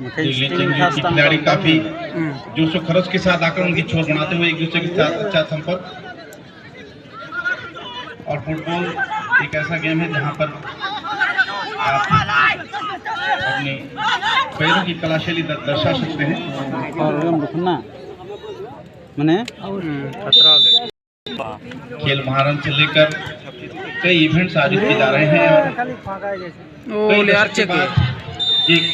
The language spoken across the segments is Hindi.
खिलाड़ी काफी जोश और खरोश के साथ आकर उनकी छोर बनाते हुए एक दूसरे के साथ अच्छा संपर्क। और फुटबॉल एक ऐसा गेम है जहां पर आप अपने पैरों की कलाशैली दर्शा सकते हैं। और खेल महारंग से लेकर कई इवेंट्स आयोजित किए जा रहे हैं और कई बाद एक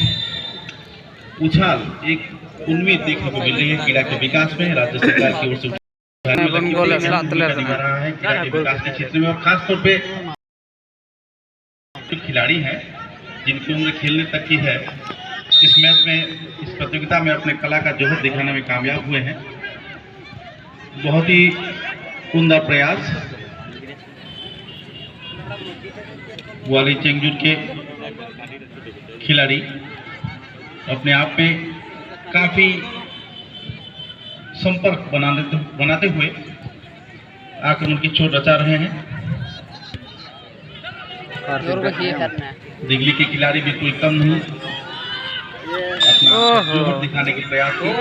उछाल एक उम्मीद देखने को मिल रही है क्रीड़ा के विकास में। राज्य सरकार की ओर से रहा है क्रीड़ा के विकास के क्षेत्र में, और खासतौर पे जो खिलाड़ी हैं जिनकी उम्र खेलने तक की है, इस मैच में इस प्रतियोगिता में अपने कला का जोहर दिखाने में कामयाब हुए हैं। बहुत ही उम्दा प्रयास वाली चेंगजूर के खिलाड़ी अपने आप में काफी संपर्क बनाते हुए आक्रमण की चोट रचा रहे हैं। दिगली के खिलाड़ी भी कोई कम नहीं, अपना जोहर दिखाने के प्रयास किए।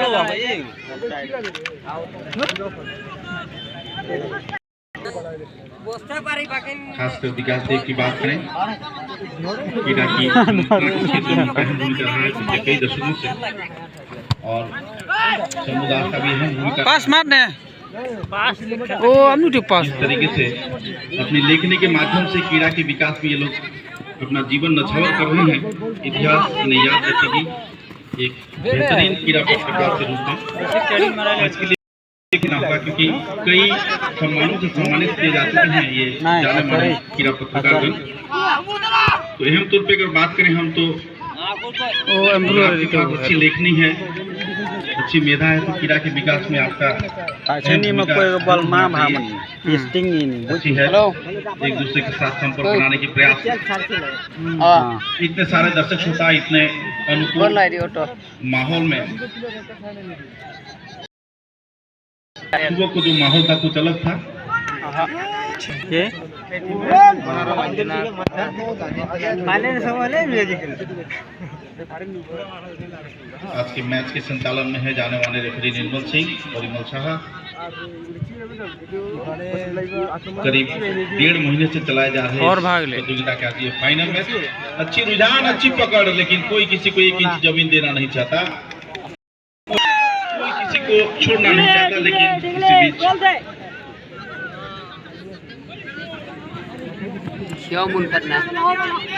खासकर विकास देव की बात करें, क्रीड़ा की पिछले कई दशकों से, और समुदाय का भी अहम भूमिका इस तरीके से अपनी लेखनी के माध्यम से क्रीड़ा के विकास में ये लोग अपना जीवन नछावर कर रहे हैं। इतिहास इन्हें याद रखेगी एक बेहतरीन क्रीड़ा पत्रकार के रूप में। इसके लिए लिखना होगा क्योंकि कई सम्मानों से सम्मानित किए जा चुके हैं ये जाने माने क्रीड़ा पत्रकार। तो अहम तौर पे अगर बात करें हम तो अच्छी लेखनी है, अच्छी मेधा है, तो क्रीड़ा के विकास में आपका अच्छी है। एक दूसरे के साथ संपर्क बनाने के प्रयास, इतने सारे दर्शक श्रोता इतने अनुकूल माहौल में सुबह को जो माहौल था कुछ अलग था। आज के मैच के संचालन में है जाने वाले रेफरी निर्मल सिंह और विमल शाह। करीब 1.5 महीने से चलाए जा रहे प्रतियोगिता का ये फाइनल मैच। अच्छी रुझान, अच्छी पकड़, लेकिन कोई किसी को 1 इंच जमीन देना नहीं चाहता, कोई किसी को छोड़ना नहीं चाहता। लेकिन इसी बीच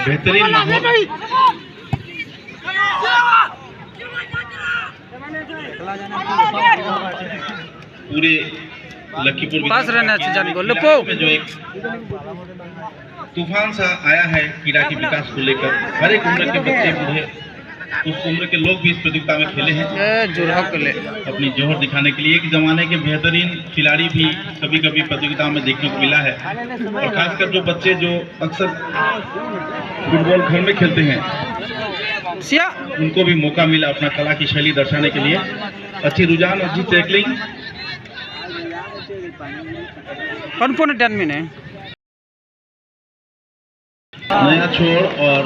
बेहतरीन माहौल, पूरे लखीपुर पास रहना में जो एक तूफान सा आया है क्रीड़ा के विकास को लेकर। हर एक उम्र के बच्चे बूढ़े उस उम्र के लोग भी इस प्रतियोगिता में खेले हैं अपनी जोहर दिखाने के लिए। एक जमाने के बेहतरीन खिलाड़ी भी कभी कभी प्रतियोगिता में देखने को मिला है, और खासकर जो बच्चे जो अक्सर फुटबॉल घर में खेलते हैं उनको भी मौका मिला अपना कला की शैली दर्शाने के लिए। अच्छी रुझान, अच्छी टैकलिंग, नया छोड़, और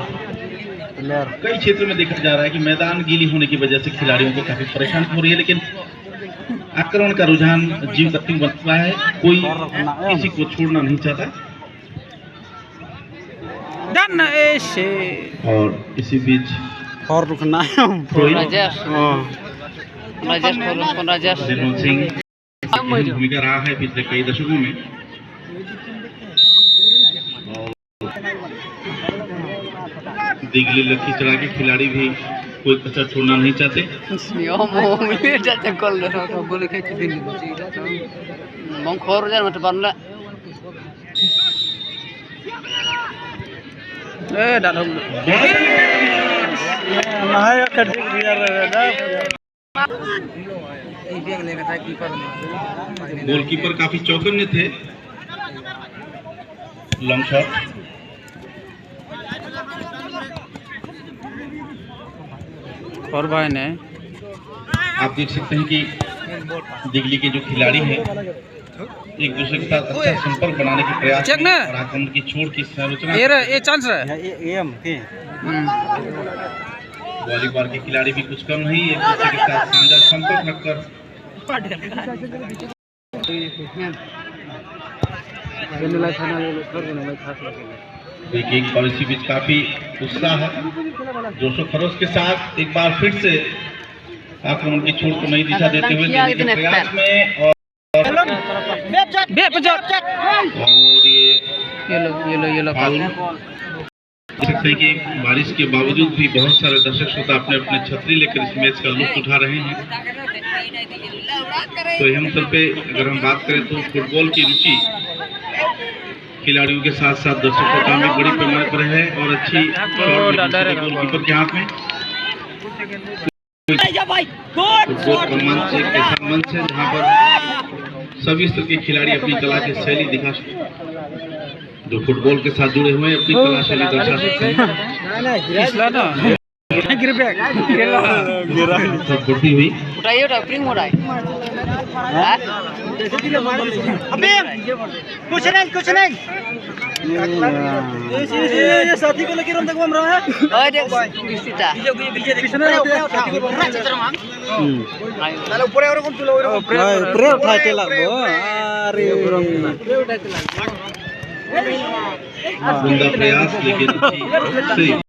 कई क्षेत्रों में देखा जा रहा है कि मैदान गीली होने की वजह से खिलाड़ियों को काफी परेशानी हो रही है, लेकिन आक्रमण का रुझान जीव गति बनता है, कोई किसी को छोड़ना नहीं चाहता। और इसी बीच और रुकना सिंह भूमिका रहा है पिछले कई दशकों में। दिगली लखी चढ़ा के खिलाड़ी भी कोई कसर छोड़ना नहीं चाहते। गोलकीपर काफी चौकन्ने थे। लॉन्ग शॉट, और भाई ने आप देख सकते हैं कि दिगली के जो खिलाड़ी हैं एक दूसरे के साथ अच्छा संपर्क बनाने के प्रयास और आक्रमण की छोड़ की संरचना। ये चांस है वॉलीबॉल के खिलाड़ी भी कुछ कम नहीं, एक दूसरे के साथ शानदार संपर्क रखकर देखिए और इसी बीच काफी उत्साह है, जोश खरोश के साथ एक बार फिर से आक्रमण की छोड़ को नई दिशा देते हुए प्रयास में और ये देख सकते हैं कि बारिश के बावजूद भी बहुत सारे दर्शक श्रोता अपने अपने छतरी लेकर इस मैच का लुत्फ उठा रहे हैं। तो यह मतलब पे अगर हम बात करें तो फुटबॉल की रुचि खिलाड़ियों के साथ साथ दर्शकों का भी बड़ी पैमाने पर है और अच्छी गोलकीपर के हाथ में फुटबॉल का मंच एक ऐसा मंच है जहाँ पर सभी स्तर के खिलाड़ी अपनी कला की शैली दिखा सकते हैं, जो फुटबॉल के साथ जुड़े हुए हैं अपनी कला शैली दर्शा सकते हैं। बढ़ती हुई कुछ नहीं साथी को लेकर हम तक घूम रहा है प्रयास लेकिन